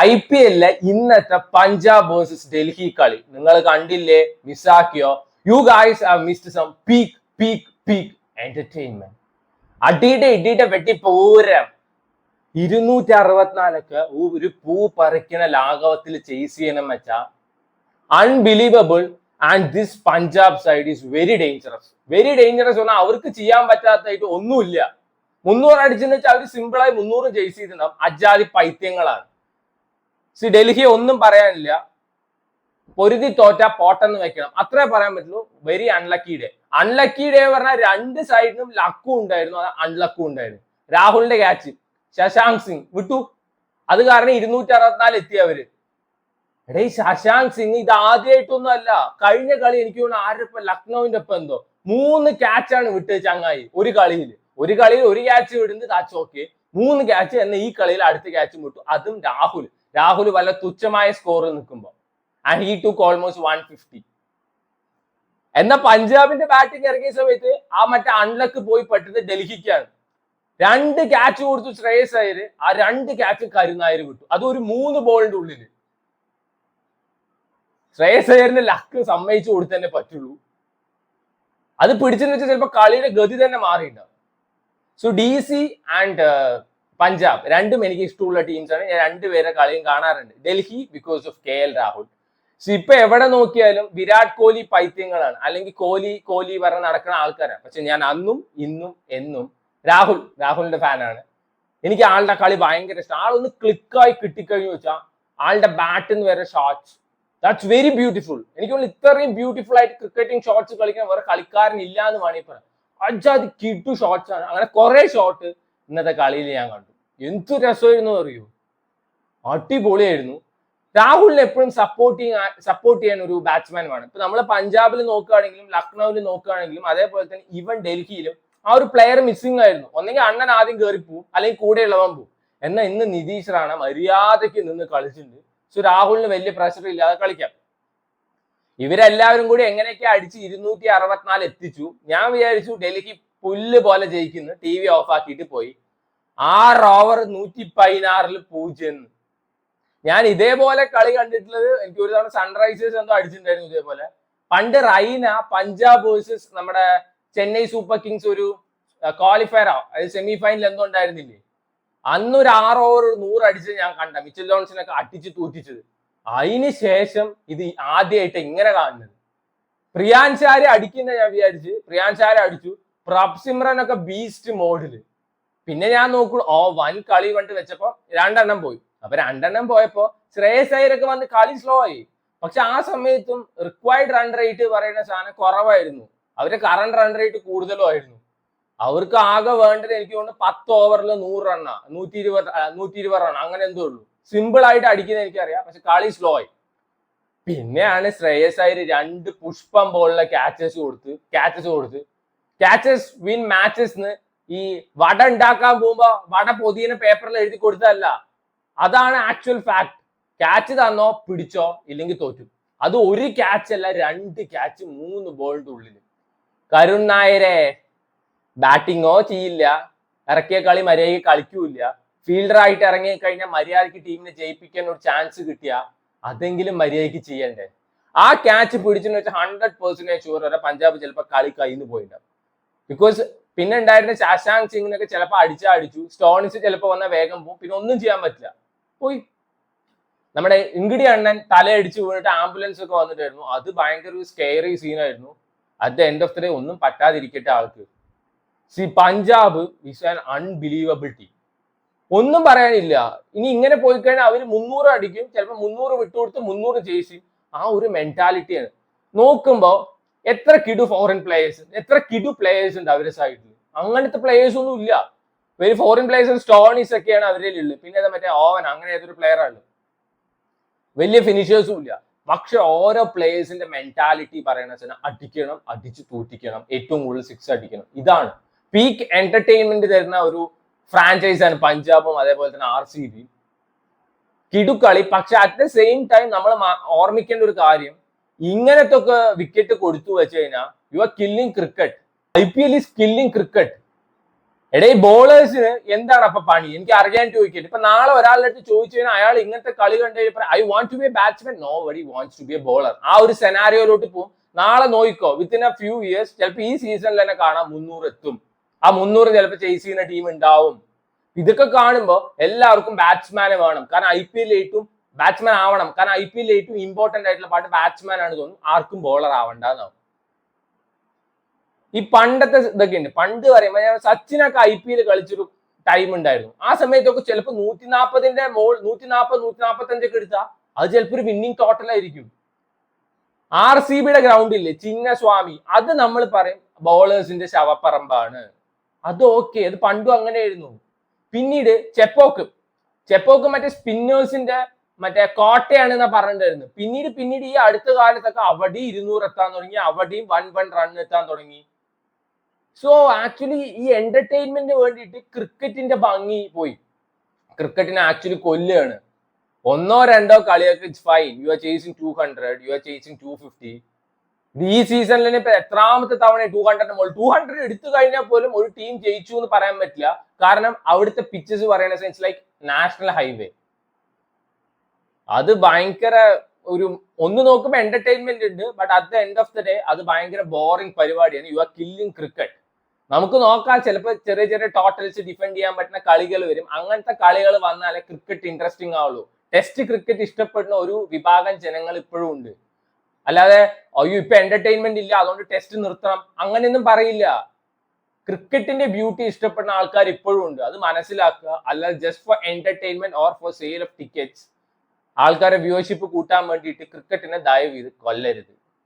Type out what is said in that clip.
IPL ഇന്നത്തെ Punjab versus Delhi കളി നിങ്ങൾ കണ്ടില്ലേ? മിസ്സാക്കിയോ? You guys have missed some peak entertainment. അടിയുടെ വെട്ടി പൂരം 264 ഒരു പൂ പറിക്കുന്ന ലാഘവത്തിൽ ചേസ് ചെയ്യണം വെച്ചാ unbelievable. And this Punjab side is very dangerous പറഞ്ഞാൽ അവർക്ക് ചെയ്യാൻ പറ്റാത്തതായിട്ട് ഒന്നുമില്ല. 300 അടിച്ചെന്ന് വെച്ചാൽ അവർ സിമ്പിളായി 300 ജയിച്ച് ചെയ്തിട്ടുണ്ടാവും. അജാതി പൈത്യങ്ങളാണ്. ഡൽഹി ഒന്നും പറയാനില്ല. പൊരുതി തോറ്റ പോട്ടെന്ന് വെക്കണം, അത്രേ പറയാൻ പറ്റുള്ളൂ. വെരി അൺലക്കി ഡേ പറഞ്ഞാൽ രണ്ട് സൈഡിനും ലക്കും ഉണ്ടായിരുന്നു, അൺലക്കും ഉണ്ടായിരുന്നു. രാഹുലിന്റെ ക്യാച്ച് ശശാങ്ക് സിംഗ് വിട്ടു, അത് കാരണം 264 എത്തിയവര്. എടേ ശശാങ്ക് സിംഗ് ഇത് ആദ്യമായിട്ടൊന്നും അല്ല. കഴിഞ്ഞ കളി എനിക്ക് തോന്നുന്നു ആരുടെ ലക്നൌവിന്റെ ഒപ്പം എന്തോ 3 ക്യാച്ചാണ് വിട്ടത് ചങ്ങായി. ഒരു കളിയിൽ ഒരു ക്യാച്ച് വിടുന്നത് താച്ച് ഓക്കെ, 3 ക്യാച്ച് എന്ന ഈ കളിയിൽ അടുത്ത ക്യാച്ചും വിട്ടു, അതും രാഹുൽ വല്ല തുച്ഛമായ സ്കോറിൽ നിൽക്കുമ്പോൾ. And he took almost 150. എന്നാൽ പഞ്ചാബിന്റെ ബാറ്റിംഗ് ഇറങ്ങിയ സമയത്ത് ആ മറ്റേ അൺലക്ക് പോയി പെട്ടത് ഡൽഹിക്കാണ്. 2 ക്യാച്ച് കൊടുത്തു ശ്രേയസ് അയ്യർ, ആ 2 ക്യാച്ച് കരുനായർ വിട്ടു, അത് ഒരു 3 ബോളിന്റെ ഉള്ളില്. ശ്രേയസ് അയ്യറിന്റെ ലക്ക് സമ്മതിച്ചു കൊടുത്തന്നെ പറ്റുള്ളൂ. അത് പിടിച്ചെന്ന് വെച്ചാൽ ചിലപ്പോൾ കളിയുടെ ഗതി തന്നെ മാറിയിട്ടുണ്ടാവും. സോ DC ആൻഡ് പഞ്ചാബ് രണ്ടും എനിക്ക് ഇഷ്ടമുള്ള ടീംസാണ്. ഞാൻ രണ്ടുപേരെ കളിയും കാണാറുണ്ട്. Delhi because of KL Rahul. So ഇപ്പൊ എവിടെ നോക്കിയാലും വിരാട് കോഹ്ലി പൈത്യങ്ങളാണ്, അല്ലെങ്കിൽ കോഹ്ലി പറഞ്ഞ നടക്കുന്ന ആൾക്കാരാണ്. പക്ഷെ ഞാൻ അന്നും ഇന്നും എന്നും രാഹുലിന്റെ ഫാനാണ്. എനിക്ക് ആളുടെ കളി ഭയങ്കര ഇഷ്ടം. ആളൊന്ന് ക്ലിക്കായി കിട്ടിക്കഴിഞ്ഞു വെച്ചാൽ ആളുടെ ബാറ്റിൽ നിന്ന് വരെ ഷോട്ട്സ്, ദാറ്റ്സ് വെരി ബ്യൂട്ടിഫുൾ. എനിക്ക് തോന്നുന്നു ഇത്രയും ബ്യൂട്ടിഫുൾ ആയിട്ട് ക്രിക്കറ്റിംഗ് ഷോട്ട്സ് കളിക്കാൻ വേറെ കളിക്കാരൻ ഇല്ല എന്ന് വേണമെങ്കിൽ പറയാം. അജാതി കിട്ടു ഷോട്ട്സ് ആണ്. അങ്ങനെ കുറെ ഷോട്ട് ഇന്നത്തെ കളിയിൽ ഞാൻ കണ്ടു. എന്തു രസമായിരുന്നു അറിയൂ, അടിപൊളിയായിരുന്നു. രാഹുലിനെ എപ്പോഴും സപ്പോർട്ട് ചെയ്യാൻ ഒരു ബാറ്റ്സ്മാൻ വേണം. ഇപ്പൊ നമ്മൾ പഞ്ചാബിൽ നോക്കുകയാണെങ്കിലും ലക്നൌവിൽ നോക്കുകയാണെങ്കിലും അതേപോലെ തന്നെ ഈവൻ ഡൽഹിയിലും ആ ഒരു പ്ലെയർ മിസ്സിംഗ് ആയിരുന്നു. ഒന്നെങ്കിൽ അണ്ണൻ ആദ്യം കയറി പോവും, അല്ലെങ്കിൽ കൂടെയുള്ളവൻ പോവും. എന്നാൽ ഇന്ന് നിതീഷ് റാണ മര്യാദയ്ക്ക് നിന്ന് കളിച്ചിട്ടുണ്ട്. സോ രാഹുലിന് വലിയ പ്രഷർ ഇല്ലാതെ കളിക്കാം. ഇവരെല്ലാവരും കൂടി എങ്ങനെയൊക്കെ അടിച്ച് 264 എത്തിച്ചു. ഞാൻ വിചാരിച്ചു ഡൽഹി പുല്ല് പോലെ ജയിക്കുന്നു. TV ഓഫ് ആക്കിയിട്ട് പോയി. 6 ഓവർ 116 0. ഞാൻ ഇതേപോലെ കളി കണ്ടിട്ടുള്ളത് എനിക്ക് ഒരു തവണ സൺറൈസേഴ്സ് എന്തോ അടിച്ചിട്ടുണ്ടായിരുന്നു ഇതേപോലെ. പണ്ട് റൈന പഞ്ചാബ് വേഴ്സസ് നമ്മുടെ ചെന്നൈ സൂപ്പർ കിങ്സ് ഒരു ക്വാളിഫയറോ അത് സെമി ഫൈനൽ എന്തോ ഉണ്ടായിരുന്നില്ലേ, അന്നൊരു 6 ഓവർ 100 അടിച്ചത് ഞാൻ കണ്ട. മിച്ചൽ ജോൺസിനൊക്കെ അടിച്ച് തൂറ്റിച്ചത്. അതിന് ശേഷം ഇത് ആദ്യമായിട്ട് ഇങ്ങനെ കാണുന്നത്. പ്രിയാൻചാരെ അടിക്കുന്ന ഞാൻ വിചാരിച്ച്, പ്രിയാൻചാരെ അടിച്ചു. പ്രഭ് സിമ്രൻ ഒക്കെ ബീസ്റ്റ് മോഡില്. പിന്നെ ഞാൻ നോക്കൂ, വൻ കളി കണ്ട് വെച്ചപ്പോ 2 എണ്ണം പോയി. അപ്പൊ 2 എണ്ണം പോയപ്പോ ശ്രേയസ് അയ്യരൊക്കെ വന്ന് കളി സ്ലോ ആയി. പക്ഷെ ആ സമയത്തും റിക്വയർഡ് റൺ റേറ്റ് പറയുന്ന സാധനം കുറവായിരുന്നു. അവരുടെ കറണ്ട് റൺ റേറ്റ് കൂടുതലും ആയിരുന്നു. അവർക്ക് ആകെ വേണ്ടത് എനിക്ക് തോന്നുന്നു 10 ഓവറിൽ 100 റണ്ണാ, 120 റൺ അങ്ങനെ എന്തോ ഉള്ളൂ. സിമ്പിൾ ആയിട്ട് അടിക്കുന്നത് എനിക്കറിയാം, പക്ഷെ കളി സ്ലോ ആയി. പിന്നെയാണ് ശ്രേയസ് അയ്യർ 2 പുഷ്പം പോലുള്ള ക്യാച്ചസ് കൊടുത്ത് ക്യാച്ചസ് വിൻ മാച്ചസ്. ഈ വട ഉണ്ടാക്കാൻ പോകുമ്പോ വട പൊതിയുന്ന പേപ്പറിൽ എഴുതി കൊടുത്തതല്ല, അതാണ് ആക്ച്വൽ ഫാക്ട്. ക്യാച്ച് തന്നോ പിടിച്ചോ, ഇല്ലെങ്കിൽ തോറ്റു. അത് ഒരു ക്യാച്ച് അല്ല, 2 ക്യാച്ച് 3 ബോളിന്റെ ഉള്ളിൽ. കരുൺ നായരെ ബാറ്റിങ്ങോ ചെയ്യില്ല, ഇറക്കിയ കളി മര്യാദയ്ക്ക് കളിക്കൂല. ഫീൽഡറായിട്ട് ഇറങ്ങി കഴിഞ്ഞാൽ മര്യാദയ്ക്ക് ടീമിനെ ജയിപ്പിക്കാൻ ഒരു ചാൻസ് കിട്ടിയ അതെങ്കിലും മര്യാദയ്ക്ക് ചെയ്യണ്ടേ. ആ ക്യാച്ച് പിടിച്ചെന്ന് വെച്ചാൽ 100% ഷുവർ വരെ പഞ്ചാബ് ചിലപ്പോൾ കളി കയ്യിന്ന് പോയിട്ടുണ്ടാവും. ബിക്കോസ് പിന്നെ ഉണ്ടായിരുന്ന ശശാങ്ക് സിംഗിനൊക്കെ ചിലപ്പോൾ അടിച്ചു, സ്റ്റോണിസ് ചിലപ്പോൾ വന്ന വേഗം പോകും, പിന്നെ ഒന്നും ചെയ്യാൻ പറ്റില്ല, പോയി. നമ്മുടെ ഇങ്കിടി അണ്ണൻ തലയടിച്ച് വീണിട്ട് ആംബുലൻസ് ഒക്കെ വന്നിട്ടായിരുന്നു. അത് ഭയങ്കര ഒരു സ്കെയറി സീനായിരുന്നു. At the end of the day ഒന്നും പറ്റാതിരിക്കട്ടെ ആൾക്ക്. Punjab is an unbelievable team, ഒന്നും പറയാനില്ല. ഇനി ഇങ്ങനെ പോയി കഴിഞ്ഞാൽ അവർ 300 അടിക്കും, ചിലപ്പോൾ 300 വിട്ടുകൊടുത്ത് 300 ജയിക്കും. ആ ഒരു മെന്റാലിറ്റിയാണ്. നോക്കുമ്പോ എത്ര കിടു ഫോറിൻ പ്ലേയേഴ്സ്, എത്ര കിടു പ്ലേയേഴ്സ് ഉണ്ട് അവരുടെ സൈഡിൽ. അങ്ങനത്തെ പ്ലേയേഴ്സ് ഒന്നും ഇല്ല. ഒരു ഫോറിൻ പ്ലേയേഴ്സ് സ്റ്റോണീസ് ഒക്കെയാണ് അവരുടെ ഉള്ളത്. പിന്നെ മറ്റേ ഓവൻ അങ്ങനെ ഏതൊരു പ്ലെയർ ആണ്, വലിയ ഫിനിഷേഴ്സും ഇല്ല. പക്ഷെ ഓരോ പ്ലേയേഴ്സിന്റെ മെന്റാലിറ്റി പറയുന്ന വെച്ചാൽ അടിക്കണം, അടിച്ച് തൂറ്റിക്കണം, ഏറ്റവും കൂടുതൽ 6 അടിക്കണം. ഇതാണ് പീക്ക് എന്റർടൈൻമെന്റ് തരുന്ന ഒരു ഫ്രാഞ്ചൈസാണ് പഞ്ചാബും അതേപോലെ തന്നെ RCB. കിടുക്കളി. പക്ഷെ അറ്റ് ദ സെയിം ടൈം നമ്മൾ ഓർമ്മിക്കേണ്ട ഒരു കാര്യം, ഇങ്ങനത്തെ ഒക്കെ വിക്കറ്റ് കൊടുത്തു വെച്ച് കഴിഞ്ഞാൽ you are killing cricket. IPL is killing cricket. എടേ ബോളേഴ്സിന് എന്താണ് അപ്പൊ പണി എനിക്ക് അറിയാൻ ചോദിക്കട്ടെ. ഇപ്പൊ നാളെ ഒരാളുടെ അടുത്ത് ചോദിച്ചു കഴിഞ്ഞാൽ അയാൾ ഇങ്ങനത്തെ കളി കണ്ടു കഴിഞ്ഞാൽ I want to be a batsman, nobody wants to be a bowler. ആ ഒരു സെനാരിയോയിലോട്ട് പോകും. നാളെ നോക്കിക്കോ, വിത്തിൻ എ ഫ്യൂ ഇയേഴ്സ് ചിലപ്പോൾ ഈ സീസണിൽ തന്നെ കാണാം 300 എത്തും. ആ 300 ചിലപ്പോൾ ചേസ് ചെയ്യുന്ന ടീം ഉണ്ടാവും. ഇതൊക്കെ കാണുമ്പോൾ എല്ലാവർക്കും ബാറ്റ്സ്മാനെ വേണം. കാരണം IPL ഏറ്റവും ബാറ്റ്സ്മാൻ ആവണം. കാരണം IPL ഏറ്റവും ഇമ്പോർട്ടന്റ് ആയിട്ടുള്ള പാട്ട് ബാറ്റ്സ്മാൻ ആണ് തോന്നുന്നു. ആർക്കും ബോളർ ആവണ്ടെന്നാവും. ഈ പണ്ടത്തെ ഇതൊക്കെ ഉണ്ട്. പണ്ട് പറയുമ്പോൾ സച്ചിനൊക്കെ IPL കളിച്ചൊരു ടൈം ഉണ്ടായിരുന്നു. ആ സമയത്തൊക്കെ ചിലപ്പോൾ 140ന്റെ 145 ഒക്കെ എടുത്താൽ അത് ചിലപ്പോൾ ഒരു വിന്നിങ് ടോട്ടൽ ആയിരിക്കും. RCBയുടെ ഗ്രൗണ്ടില്ലേ ചിന്നസ്വാമി, അത് നമ്മൾ പറയും ബോളേഴ്സിന്റെ ശവപ്പറമ്പാണ്. അത് ഓക്കെ, അത് പണ്ടും അങ്ങനെയായിരുന്നു. പിന്നീട് ചെപ്പോക്ക് മറ്റേ സ്പിന്നേഴ്സിന്റെ മറ്റേ കോട്ടയാണെന്നാ പറഞ്ഞിട്ടായിരുന്നു. പിന്നീട് ഈ അടുത്ത കാലത്തൊക്കെ അവിടെയും 200 എത്താൻ തുടങ്ങി, അവിടെയും 1 റൺ എത്താൻ തുടങ്ങി. സോ ആക്ച്വലി ഈ എന്റർടൈൻമെന്റിന് വേണ്ടിയിട്ട് ക്രിക്കറ്റിന്റെ ഭംഗി പോയി. ക്രിക്കറ്റിനെ ആക്ച്വലി കൊല്ലുകയാണ്. 1-2 കളിയൊക്കെ it's fine. You are chasing 200, you are chasing 250. ഈ സീസണിൽ തന്നെ ഇപ്പൊ എത്രാമത്തെ തവണ 200 എടുത്തു കഴിഞ്ഞാൽ പോലും ഒരു ടീം ജയിച്ചു എന്ന് പറയാൻ പറ്റില്ല. കാരണം അവിടുത്തെ പിച്ചസ് പറയുന്ന സെൻസ് ലൈക്ക് നാഷണൽ ഹൈവേ. അത് ഭയങ്കര ഒരു ഒന്ന് നോക്കുമ്പോൾ എന്റർടൈൻമെന്റ് ഉണ്ട്, but at the end of the day അത് ഭയങ്കര ബോറിംഗ് പരിപാടിയാണ്. You are killing cricket. നമുക്ക് നോക്കാം, ചിലപ്പോൾ ചെറിയ ചെറിയ ടോട്ടൽസ് ഡിഫെൻഡ് ചെയ്യാൻ പറ്റുന്ന കളികൾ വരും. അങ്ങനത്തെ കളികൾ വന്നാലേ ക്രിക്കറ്റ് ഇൻട്രസ്റ്റിംഗ് ആവുള്ളൂ. ടെസ്റ്റ് ക്രിക്കറ്റ് ഇഷ്ടപ്പെടുന്ന ഒരു വിഭാഗം ജനങ്ങൾ ഇപ്പോഴും ഉണ്ട്. അല്ലാതെ അയ്യോ ഇപ്പൊ എന്റർടൈൻമെന്റ് ഇല്ല അതുകൊണ്ട് ടെസ്റ്റ് നിർത്തണം അങ്ങനെയൊന്നും പറയില്ല. ക്രിക്കറ്റിന്റെ ബ്യൂട്ടി ഇഷ്ടപ്പെടുന്ന ആൾക്കാർ ഇപ്പോഴും ഉണ്ട്. അത് മനസ്സിലാക്കുക. അല്ലാതെ just for entertainment or for sale of tickets ആൾക്കാരെ വ്യൂവർഷിപ്പ് കൂട്ടാൻ വേണ്ടിയിട്ട് ക്രിക്കറ്റിനെ ദയവ് ചെയ്ത് കൊല്ലരുത്.